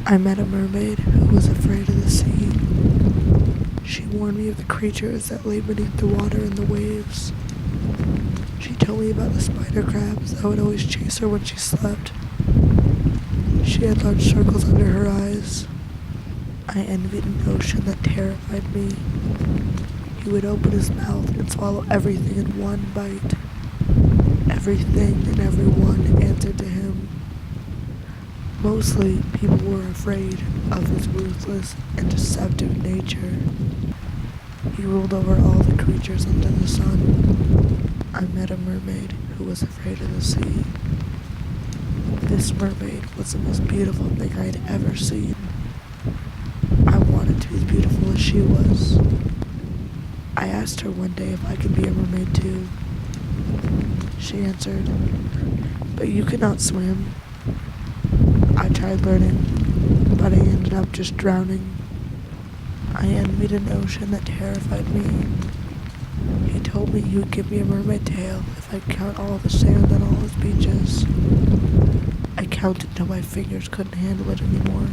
I met a mermaid who was afraid of the sea. She warned me of the creatures that lay beneath the water and the waves. She told me about the spider crabs that would always chase her when she slept. She had large circles under her eyes. I envied an ocean that terrified me. He would open his mouth and swallow everything in one bite. Everything and everyone answered to him. Mostly, people were afraid of his ruthless and deceptive nature. He ruled over all the creatures under the sun. I met a mermaid who was afraid of the sea. This mermaid was the most beautiful thing I had ever seen. I wanted to be as beautiful as she was. I asked her one day if I could be a mermaid too. She answered, "But you cannot swim." I tried learning, but I ended up just drowning. I envied an ocean that terrified me. He told me he would give me a mermaid tail if I count all the sand on all his beaches. I counted till my fingers couldn't handle it anymore.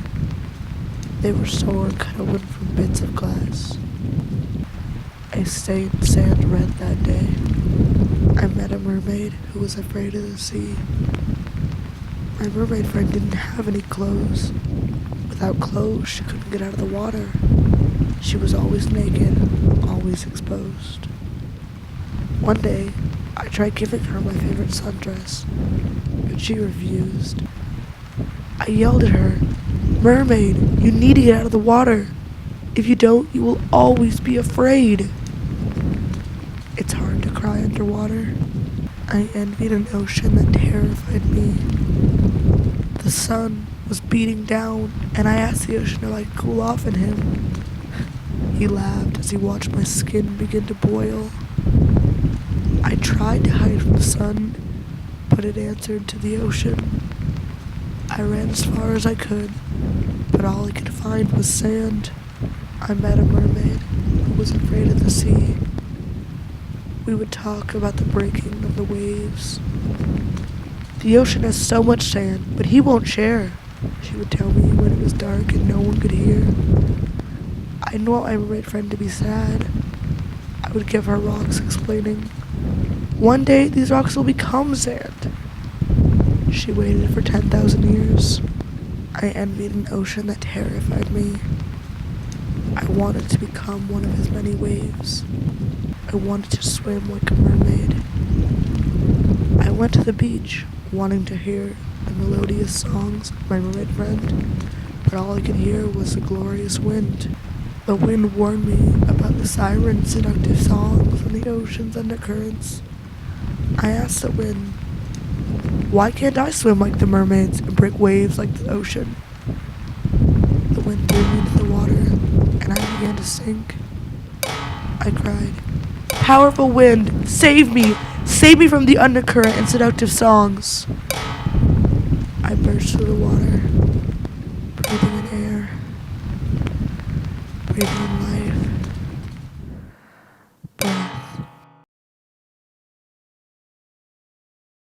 They were sore and cut open from bits of glass. I stained sand red that day. I met a mermaid who was afraid of the sea. My mermaid friend didn't have any clothes. Without clothes, she couldn't get out of the water. She was always naked, always exposed. One day, I tried giving her my favorite sundress, but she refused. I yelled at her, "Mermaid, you need to get out of the water. If you don't, you will always be afraid." It's hard to cry underwater. I envied an ocean that terrified me. The sun was beating down, and I asked the ocean if I could cool off in him. He laughed as he watched my skin begin to boil. I tried to hide from the sun, but it answered to the ocean. I ran as far as I could, but all I could find was sand. I met a mermaid who was afraid of the sea. We would talk about the breaking of the waves. "The ocean has so much sand, but he won't share," she would tell me when it was dark and no one could hear. I didn't want my mermaid friend to be sad. I would give her rocks, explaining, "One day these rocks will become sand." She waited for 10,000 years. I envied an ocean that terrified me. I wanted to become one of his many waves. I wanted to swim like a mermaid. I went to the beach, wanting to hear the melodious songs of my mermaid friend, but all I could hear was the glorious wind. The wind warned me about the siren seductive songs and the ocean's undercurrents. I asked the wind, "Why can't I swim like the mermaids and break waves like the ocean?" The wind threw me into the water, and I began to sink. I cried, "Powerful wind, save me! Save me from the undercurrent and seductive songs!" I burst through the water, breathing in air, breathing in